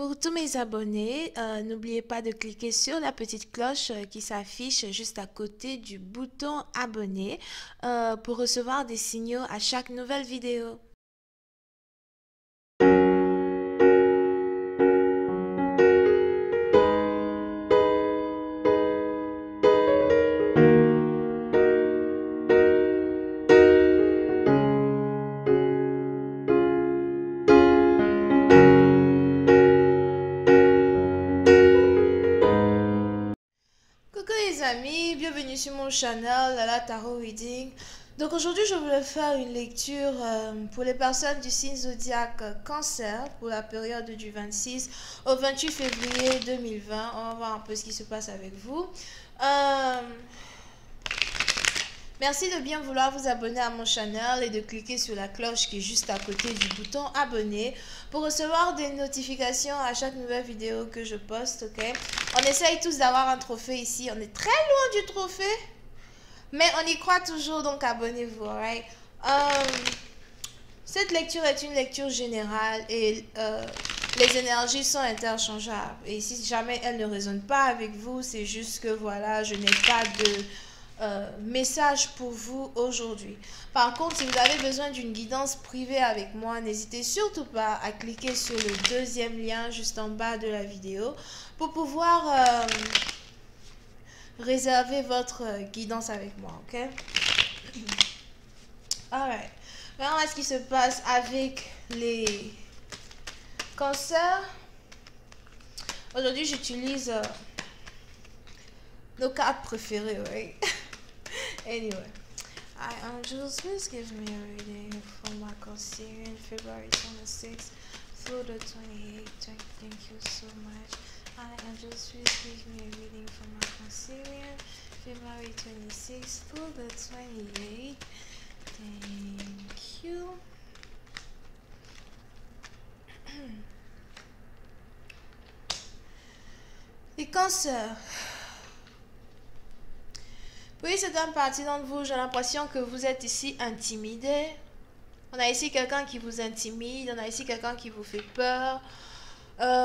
Pour tous mes abonnés, n'oubliez pas de cliquer sur la petite cloche qui s'affiche juste à côté du bouton abonner pour recevoir des signaux à chaque nouvelle vidéo. Coucou les amis, bienvenue sur mon channel Lala Tarot Reading. Donc aujourd'hui je voulais faire une lecture pour les personnes du signe zodiaque Cancer pour la période du 26 au 28 février 2020. On va voir un peu ce qui se passe avec vous. Merci de bien vouloir vous abonner à mon channel et de cliquer sur la cloche qui est juste à côté du bouton abonner pour recevoir des notifications à chaque nouvelle vidéo que je poste, ok? On essaye tous d'avoir un trophée ici. On est très loin du trophée, mais on y croit toujours, donc abonnez-vous, alright? Cette lecture est une lecture générale et les énergies sont interchangeables. Et si jamais elles ne résonnent pas avec vous, c'est juste que voilà, je n'ai pas de message pour vous aujourd'hui. Par contre, si vous avez besoin d'une guidance privée avec moi, n'hésitez surtout pas à cliquer sur le deuxième lien juste en bas de la vidéo pour pouvoir réserver votre guidance avec moi, ok? Alright. Maintenant, ce qui se passe avec les cancers. Aujourd'hui, j'utilise nos cartes préférées, right? Anyway, hi angels, please give me a reading for my Cancerian February 26th through the 28th. Thank you so much. Hi angels, please give me a reading for my Cancerian February 26th through the 28th. Thank you. Les cancers. Oui, c'est une partie d'entre vous, j'ai l'impression que vous êtes ici intimidé. On a ici quelqu'un qui vous intimide, on a ici quelqu'un qui vous fait peur.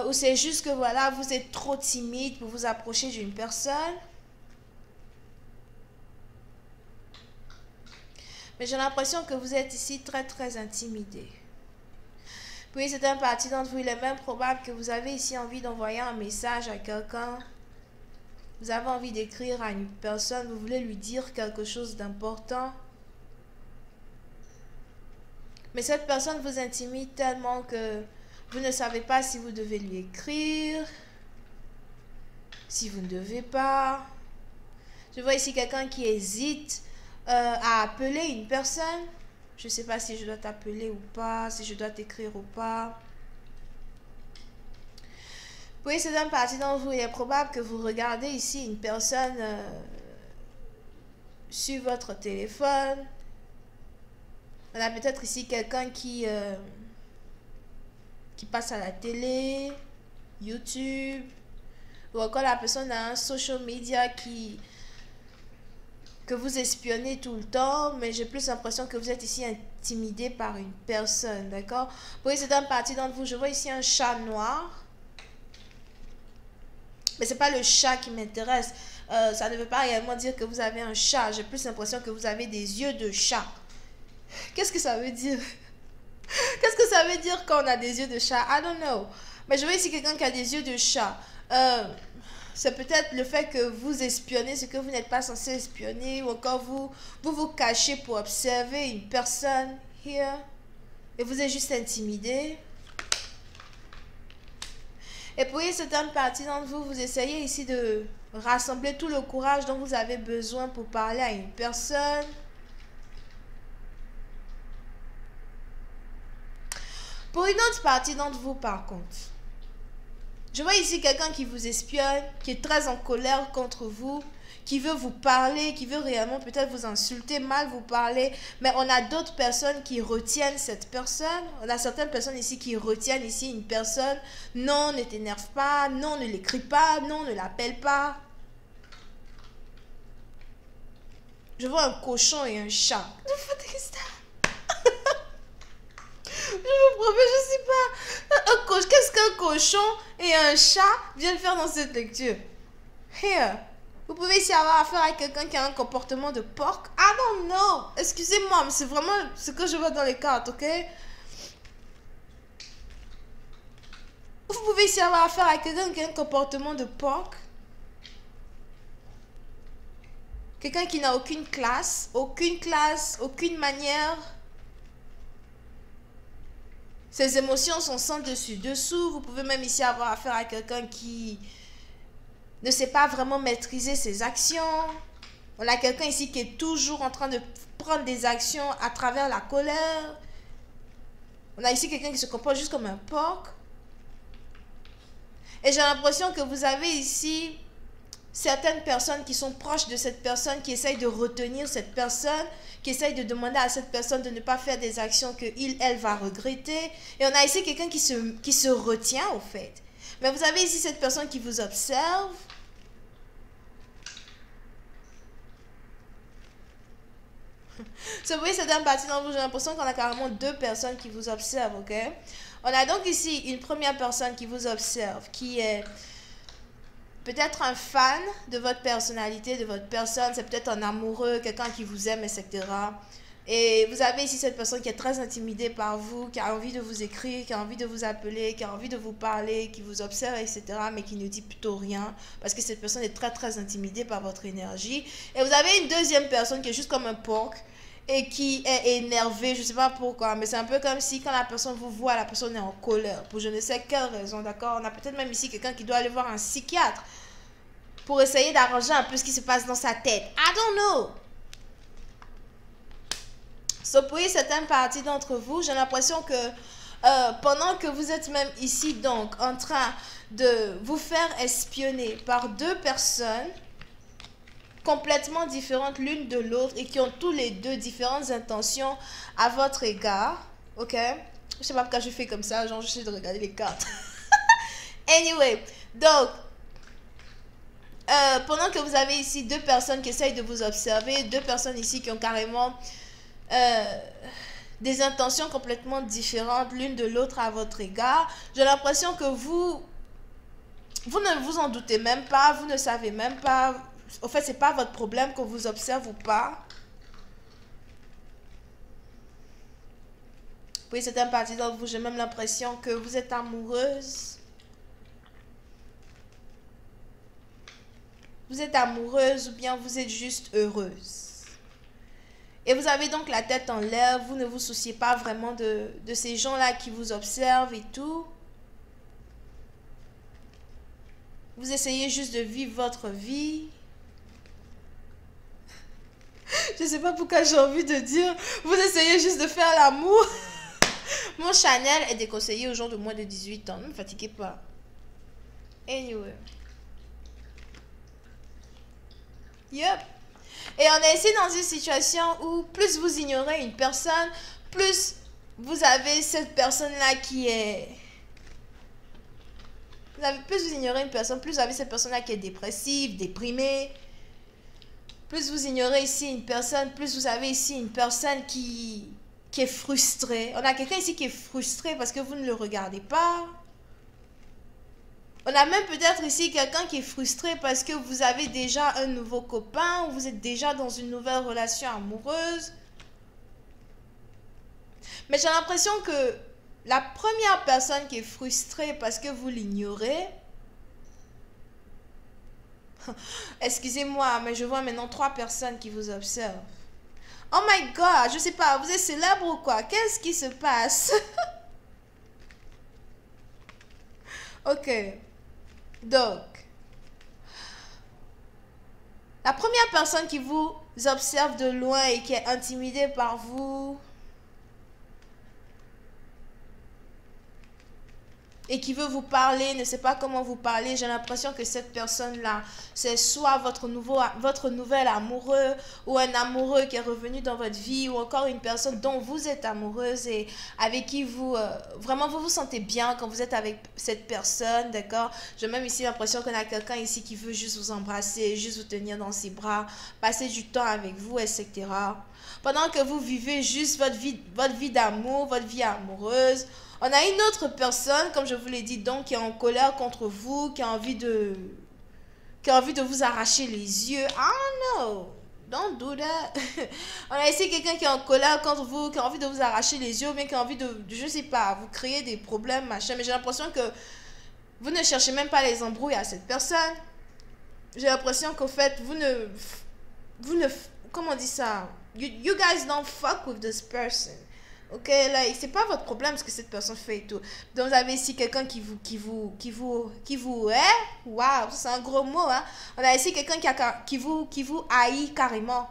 Ou c'est juste que voilà, vous êtes trop timide pour vous approcher d'une personne. Mais j'ai l'impression que vous êtes ici très intimidé. Oui, c'est une partie d'entre vous, il est même probable que vous avez ici envie d'envoyer un message à quelqu'un. Vous avez envie d'écrire à une personne, vous voulez lui dire quelque chose d'important. Mais cette personne vous intimide tellement que vous ne savez pas si vous devez lui écrire, si vous ne devez pas. Je vois ici quelqu'un qui hésite à appeler une personne. Je ne sais pas si je dois t'appeler ou pas, si je dois t'écrire ou pas. Oui, c'est une partie d'entre vous. Il est probable que vous regardez ici une personne sur votre téléphone. On a peut-être ici quelqu'un qui passe à la télé, YouTube, ou encore la personne a un social media que vous espionnez tout le temps, mais j'ai plus l'impression que vous êtes ici intimidé par une personne, d'accord? Oui, c'est une partie d'entre vous. Je vois ici un chat noir. Mais c'est pas le chat qui m'intéresse. Ça ne veut pas réellement dire que vous avez un chat. J'ai plus l'impression que vous avez des yeux de chat. Qu'est-ce que ça veut dire? Qu'est-ce que ça veut dire quand on a des yeux de chat? I don't know. Mais je vois ici quelqu'un qui a des yeux de chat. C'est peut-être le fait que vous espionnez ce que vous n'êtes pas censé espionner. Ou encore vous cachez pour observer une personne here. Et vous êtes juste intimidé. Et pour une certaine partie d'entre vous, vous essayez ici de rassembler tout le courage dont vous avez besoin pour parler à une personne. Pour une autre partie d'entre vous, par contre, je vois ici quelqu'un qui vous espionne, qui est très en colère contre vous, qui veut vous parler, qui veut réellement peut-être vous insulter, mal vous parler, mais on a d'autres personnes qui retiennent cette personne. On a certaines personnes ici qui retiennent ici une personne. Non, ne t'énerve pas, non, ne l'écris pas, non, ne l'appelle pas. Je vois un cochon et un chat. Je vous promets, je sais pas. Un cochon, qu'est-ce qu'un cochon et un chat viennent faire dans cette lecture? Here. Vous pouvez ici avoir affaire à quelqu'un qui a un comportement de porc. I don't know. Excusez-moi, mais c'est vraiment ce que je vois dans les cartes, ok? Vous pouvez ici avoir affaire à quelqu'un qui a un comportement de porc. Quelqu'un qui n'a aucune classe, aucune manière. Ses émotions sont sans dessus dessous. Vous pouvez même ici avoir affaire à quelqu'un qui ne sait pas vraiment maîtriser ses actions. On a quelqu'un ici qui est toujours en train de prendre des actions à travers la colère. On a ici quelqu'un qui se comporte juste comme un porc. Et j'ai l'impression que vous avez ici certaines personnes qui sont proches de cette personne, qui essayent de retenir cette personne, qui essayent de demander à cette personne de ne pas faire des actions que elle va regretter. Et on a ici quelqu'un qui se retient au fait. Mais vous avez ici cette personne qui vous observe. Vous voyez, c'est un parti dans vous, j'ai l'impression qu'on a carrément deux personnes qui vous observent, ok? On a donc ici une première personne qui vous observe, qui est peut-être un fan de votre personnalité, de votre personne, c'est peut-être un amoureux, quelqu'un qui vous aime, etc. Et vous avez ici cette personne qui est très intimidée par vous, qui a envie de vous écrire, qui a envie de vous appeler, qui a envie de vous parler, qui vous observe, etc. mais qui ne dit plutôt rien, parce que cette personne est très très intimidée par votre énergie. Et vous avez une deuxième personne qui est juste comme un porc, et qui est énervé, je ne sais pas pourquoi, mais c'est un peu comme si quand la personne vous voit, la personne est en colère, pour je ne sais quelle raison, d'accord? On a peut-être même ici quelqu'un qui doit aller voir un psychiatre pour essayer d'arranger un peu ce qui se passe dans sa tête. I don't know. So, pour certaines parties d'entre vous, j'ai l'impression que pendant que vous êtes même ici, donc, en train de vous faire espionner par deux personnes complètement différentes l'une de l'autre et qui ont tous les deux différentes intentions à votre égard, ok? Je sais pas pourquoi je fais comme ça, genre j'essaie de regarder les cartes. Anyway, donc, pendant que vous avez ici deux personnes qui essayent de vous observer, deux personnes ici qui ont carrément des intentions complètement différentes l'une de l'autre à votre égard, j'ai l'impression que vous ne vous en doutez même pas, vous ne savez même pas. En fait, c'est pas votre problème qu'on vous observe ou pas. Oui, c'est un parti d'entre vous, j'ai même l'impression que vous êtes amoureuse. Vous êtes amoureuse ou bien vous êtes juste heureuse. Et vous avez donc la tête en l'air, vous ne vous souciez pas vraiment de ces gens-là qui vous observent et tout. Vous essayez juste de vivre votre vie. Je sais pas pourquoi j'ai envie de dire, vous essayez juste de faire l'amour. Mon Chanel est déconseillé aux gens de moins de 18 ans. Ne me fatiguez pas. Anyway. Yep. Et on est ici dans une situation où plus vous ignorez une personne, plus vous avez cette personne-là qui est... Plus vous ignorez une personne, plus vous avez cette personne-là qui est dépressive, déprimée. Plus vous ignorez ici une personne, plus vous avez ici une personne qui est frustrée. On a quelqu'un ici qui est frustré parce que vous ne le regardez pas. On a même peut-être ici quelqu'un qui est frustré parce que vous avez déjà un nouveau copain ou vous êtes déjà dans une nouvelle relation amoureuse. Mais j'ai l'impression que la première personne qui est frustrée parce que vous l'ignorez, excusez-moi, mais je vois maintenant 3 personnes qui vous observent. Oh my God, je sais pas, vous êtes célèbre ou quoi? Qu'est-ce qui se passe? Ok. Donc, la première personne qui vous observe de loin et qui est intimidée par vous, et qui veut vous parler, ne sait pas comment vous parler, j'ai l'impression que cette personne-là, c'est soit votre nouvel amoureux ou un amoureux qui est revenu dans votre vie ou encore une personne dont vous êtes amoureuse et avec qui vous, vraiment vous vous sentez bien quand vous êtes avec cette personne, d'accord? J'ai même ici l'impression qu'on a quelqu'un ici qui veut juste vous embrasser, juste vous tenir dans ses bras, passer du temps avec vous, etc. pendant que vous vivez juste votre vie d'amour, votre vie amoureuse, on a une autre personne, comme je vous l'ai dit, donc, qui est en colère contre vous, qui a envie de vous arracher les yeux. Ah non, don't do that. On a ici quelqu'un qui est en colère contre vous, qui a envie de vous arracher les yeux, mais qui a envie je sais pas, vous créer des problèmes, machin. Mais j'ai l'impression que vous ne cherchez même pas les embrouilles à cette personne. J'ai l'impression qu'au fait, vous ne, comment on dit ça? You guys don't fuck with this person. Ok, là, c'est pas votre problème ce que cette personne fait et tout. Donc, vous avez ici quelqu'un qui vous waouh, c'est un gros mot, hein. On a ici quelqu'un qui vous haït carrément.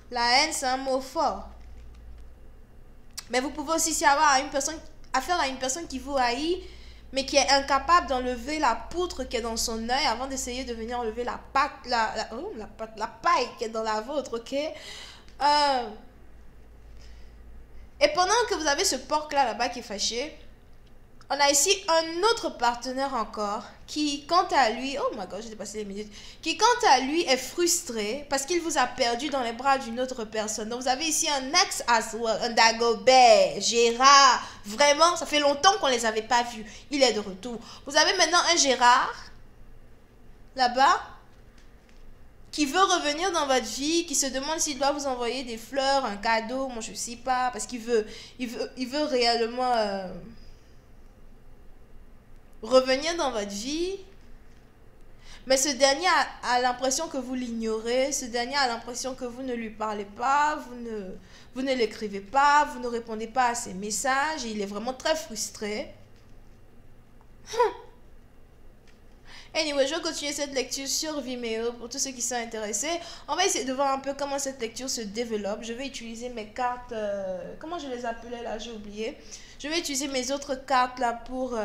La haine, c'est un mot fort. Mais vous pouvez aussi avoir affaire à une personne qui vous haït, mais qui est incapable d'enlever la poutre qui est dans son œil avant d'essayer de venir enlever la paille qui est dans la vôtre, ok? Et pendant que vous avez ce porc-là là-bas qui est fâché, on a ici un autre partenaire encore qui, quant à lui, oh my god, j'ai dépassé les minutes, qui, quant à lui, est frustré parce qu'il vous a perdu dans les bras d'une autre personne. Donc, vous avez ici un ex as well, un Dagobert, Gérard. Vraiment, ça fait longtemps qu'on ne les avait pas vus. Il est de retour. Vous avez maintenant un Gérard, là-bas, qui veut revenir dans votre vie, qui se demande s'il doit vous envoyer des fleurs, un cadeau, moi je ne sais pas, parce qu'il veut réellement revenir dans votre vie. Mais ce dernier a l'impression que vous l'ignorez, ce dernier a l'impression que vous ne lui parlez pas, vous ne l'écrivez pas, vous ne répondez pas à ses messages, et il est vraiment très frustré. Anyway, je vais continuer cette lecture sur Vimeo pour tous ceux qui sont intéressés. On va essayer de voir un peu comment cette lecture se développe. Je vais utiliser mes cartes, comment je les appelais là, j'ai oublié. Je vais utiliser mes autres cartes là pour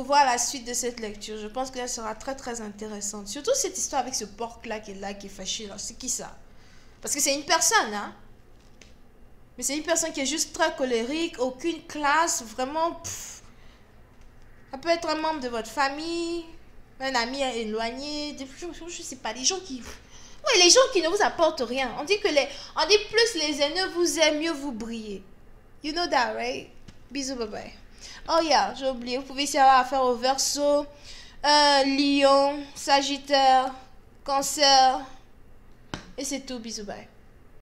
voir la suite de cette lecture. Je pense qu'elle sera très très intéressante. Surtout cette histoire avec ce porc là, qui est fâché là. C'est qui ça? Parce que c'est une personne, hein. Mais c'est une personne qui est juste très colérique, aucune classe, vraiment. Ça peut être un membre de votre famille, un ami éloigné, je sais pas, les gens qui... Ouais, les gens qui ne vous apportent rien. On dit plus les ennemis vous aiment, mieux vous brillez. You know that, right? Bisous, bye bye. Oh yeah, j'ai oublié. Vous pouvez ici avoir affaire au Verseau, Lion, Sagittaire, Cancer. Et c'est tout, bisous, bye.